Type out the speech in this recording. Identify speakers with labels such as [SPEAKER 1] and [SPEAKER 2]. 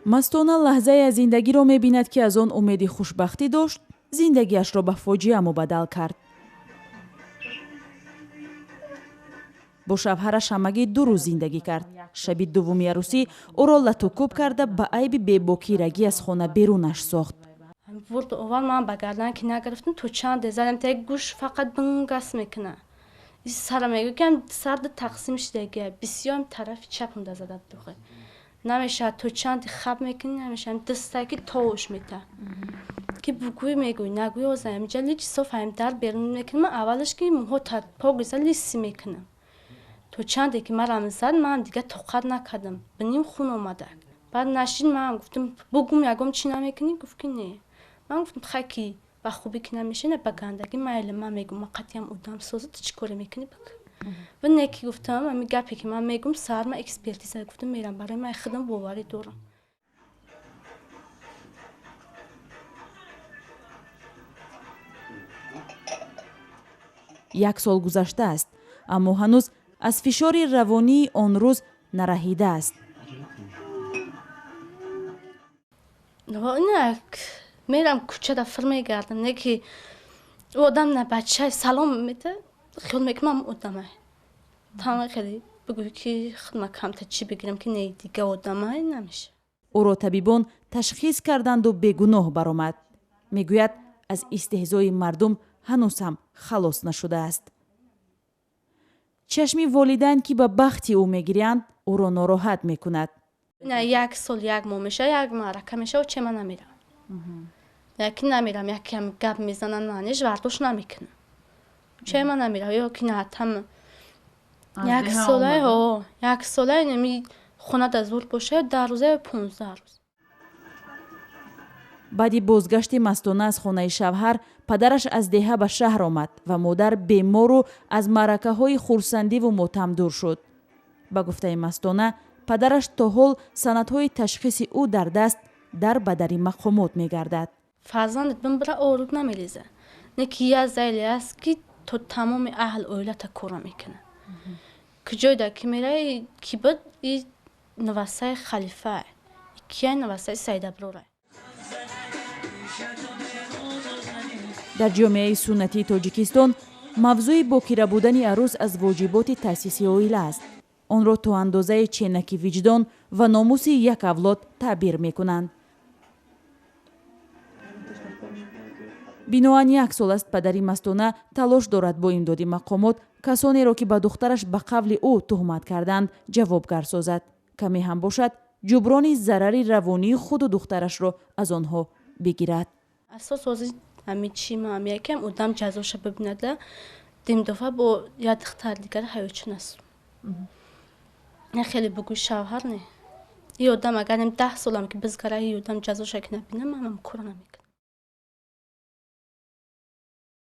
[SPEAKER 1] مستانه لحظه از زندگی را می‌بیند که از آن امید خوشبختی داشت، زندگیش را به فاجعه مبدل کرد. با شوهرش همگی 2 روز زندگی کرد. شب دومی عروسی او را لطوکوب کرده به عیب بی‌باکیرگی از خانه بیرونش ساخت.
[SPEAKER 2] ورد اول من به گردن که نگرفتم تو چند زدم تا گوش فقط بنگس میکنه. این سرم میگه که سرد تقسیم شده بسیار طرف چپم ده زده دوغه. نمیشه تو چند خب میکنی نمیشه دستکی تاوش میته. که بگوی میگوی نگوی آزایم جلی چی صفایم در بیرون میکنم اولش که موها تا پاگزه لیسی میکنم. تو چندی که مرا زد من دیگه توقع نکردم بنیم خون اومده. بعد نشین من گفتم بگم یکم چی نمیکنی گفت که نه. من گفتم خاکی و خوبی که نمیشه نه بگندگی مایل من میگم قطعی هم ادام سوزه تو چیکار میکنی بگو. و نکی گفتم من گپی که من میگم سر من اکسپرتیز گفتم میرم برای من خودم باوری دارم.
[SPEAKER 1] یک سال گذشته است اما هنوز از فشار روانی آن روز نرهیده است.
[SPEAKER 2] نه میرم کوچه دفتر میگردم نه که آدم نه بچه سلام میده خیال میکنم آدمه تمام خیلی بگوی که خودم کم تا چی بگیرم که نه دیگه آدمه نمیشه.
[SPEAKER 1] او را طبیبان تشخیص کردند و بیگناه برآمد. میگوید از استهزای مردم هنوز هم خلاص نشده است. چشمی والدین که به بخت او میگیرند او را ناراحت میکند.
[SPEAKER 2] نه 1 سال 1 ماه میشه 1 معرکه میشه و چه من نمیرم. یکی نمیرم یکی هم گپ میزنن معنیش ورداش نمیکنه. چه من نمیرم یا که نه تم 1 ساله ها 1 ساله نمی خونه دزور باشه 10 روزه 15 روز.
[SPEAKER 1] بعدی بازگشت مستانه از خانه شوهر پدرش از دهه به شهر آمد و مادر بیمار و از معرکه های خرسندی و ماتم دور شد. به گفته مستانه پدرش تا حال سندهای تشخیص او در دست در بدری مقامات میگردد.
[SPEAKER 2] فرزندت بمبره آروب نمیلیزه. نکی از زیلی است که تو تمام اهل اویلت کورا میکنه. کجای ده که میره کی بود این نوسته خلیفه کیه نوسته سید ابروره.
[SPEAKER 1] در جامعه سنتی تاجیکستان موضوع باکره بودن عروس از واجبات تأسیسی عائله است. آن را تا اندازه چینکی وجدان و ناموس یک اولاد تعبیر میکنند. بینوان 1 سال است پدری مستانه تلاش دارد با امداد مقامات کسانی را که به دخترش به قول او تهمت کردند جوابگر سازد. کمی هم باشد جبران ضرر روانی خود و دخترش را از آنها بگیرد.
[SPEAKER 2] اساس از همین چی ما میگم آدم جزاش ببینه دیم دفعه با یا دختر دیگر حیوچ نست. نه خیلی بگو شوهر نه. این آدم اگر 10 سالم که بزگره این آدم جزاش که نبینه من کار نمیکنم.